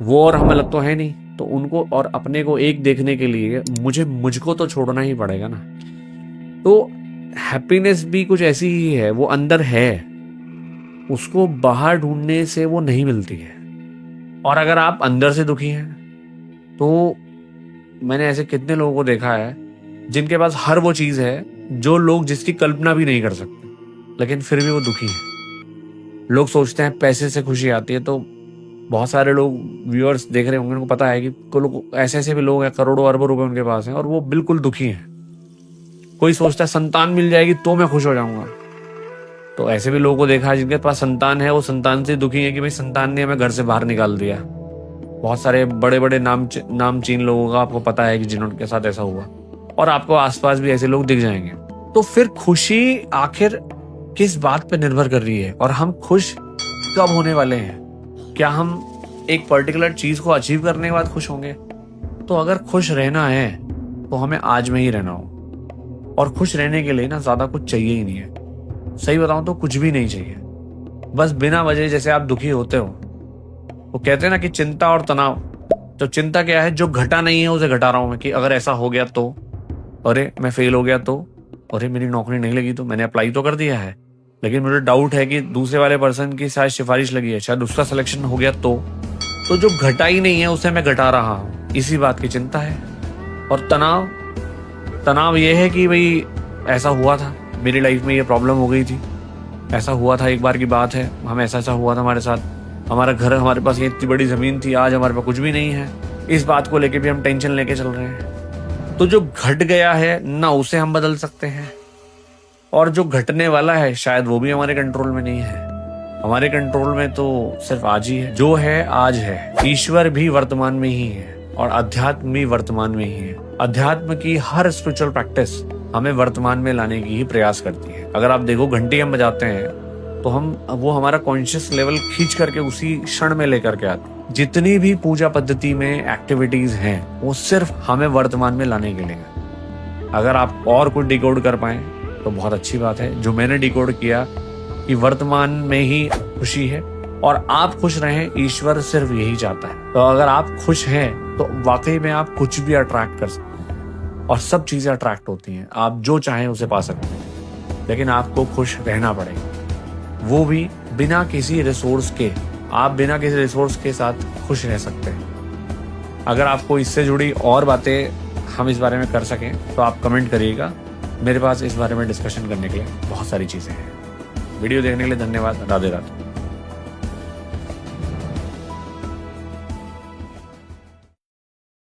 वो और हम अलग तो है नहीं, तो उनको और अपने को एक देखने के लिए मुझको तो छोड़ना ही पड़ेगा ना। तो हैप्पीनेस भी कुछ ऐसी ही है, वो अंदर है, उसको बाहर ढूंढने से वो नहीं मिलती है। और अगर आप अंदर से दुखी हैं तो मैंने ऐसे कितने लोगों को देखा है जिनके पास हर वो चीज है जो लोग जिसकी कल्पना भी नहीं कर सकते, लेकिन फिर भी वो दुखी हैं। लोग सोचते हैं पैसे से खुशी आती है, तो बहुत सारे लोग व्यूअर्स देख रहे होंगे, उनको पता है कि लोग ऐसे ऐसे भी लोग हैं, करोड़ों अरबों रुपए उनके पास हैं और वो बिल्कुल दुखी हैं। कोई सोचता है संतान मिल जाएगी तो मैं खुश हो जाऊंगा, तो ऐसे भी लोगों को देखा है जिनके पास संतान है, वो संतान से दुखी है कि भाई संतान ने हमें घर से बाहर निकाल दिया। बहुत सारे बड़े बड़े नामचीन लोगों का आपको पता है कि जिनके साथ ऐसा हुआ, और आपको आसपास भी ऐसे लोग दिख जाएंगे। तो फिर खुशी आखिर किस बात पे निर्भर कर रही है, और हम खुश कब होने वाले हैं? क्या हम एक पर्टिकुलर चीज को अचीव करने के बाद खुश होंगे? तो अगर खुश रहना है तो हमें आज में ही रहना हो, और खुश रहने के लिए ना ज्यादा कुछ चाहिए ही नहीं है। सही बताऊं तो कुछ भी नहीं चाहिए, बस बिना वजह जैसे आप दुखी होते हो, वो कहते हैं ना कि चिंता और तनाव, तो चिंता क्या है, जो घटा नहीं है उसे घटा रहा हूं मैं, कि अगर ऐसा हो गया तो, अरे मैं फेल हो गया तो, अरे मेरी नौकरी नहीं लगी तो, मैंने अप्लाई तो कर दिया है लेकिन मुझे डाउट है कि दूसरे वाले पर्सन की शायद सिफारिश लगी है, शायद उसका सिलेक्शन हो गया तो जो घटा ही नहीं है उसे मैं घटा रहा हूं, इसी बात की चिंता है। और तनाव ये है कि भाई ऐसा हुआ था, मेरी लाइफ में ये प्रॉब्लम हो गई थी, ऐसा हुआ था, एक बार की बात है, हम ऐसा हुआ था हमारे साथ, हमारा घर, हमारे पास ये इतनी बड़ी जमीन थी, आज हमारे पास कुछ भी नहीं है। इस बात को लेके भी हम टेंशन लेके चल रहे हैं। तो जो घट गया है ना उसे हम बदल सकते हैं, और जो घटने वाला है शायद वो भी हमारे कंट्रोल में नहीं है। हमारे कंट्रोल में तो सिर्फ आज ही है, जो है आज है। ईश्वर भी वर्तमान में ही है और अध्यात्म भी वर्तमान में ही है। अध्यात्म की हर स्पिरिचुअल प्रैक्टिस हमें वर्तमान में लाने की ही प्रयास करती है। अगर आप देखो घंटी हम बजाते हैं तो वो हमारा कॉन्शियस लेवल खींच करके उसी क्षण में लेकर के आते हैं। जितनी भी पूजा पद्धति में एक्टिविटीज हैं वो सिर्फ हमें वर्तमान में लाने के लिए है। अगर आप और कुछ डिकोड कर पाए तो बहुत अच्छी बात है। जो मैंने डिकोड किया कि वर्तमान में ही खुशी है और आप खुश रहें, ईश्वर सिर्फ यही चाहता है। तो अगर आप खुश हैं तो वाकई में आप कुछ भी अट्रैक्ट कर सकते हैं, और सब चीजें अट्रैक्ट होती हैं, आप जो चाहें उसे पा सकते हैं। लेकिन आपको खुश रहना पड़ेगा, वो भी बिना किसी रिसोर्स के। आप बिना किसी रिसोर्स के साथ खुश रह सकते हैं। अगर आपको इससे जुड़ी और बातें हम इस बारे में कर सकें तो आप कमेंट करिएगा। मेरे पास इस बारे में डिस्कशन करने के लिए बहुत सारी चीजें हैं। वीडियो देखने के लिए धन्यवाद। राधे राधे।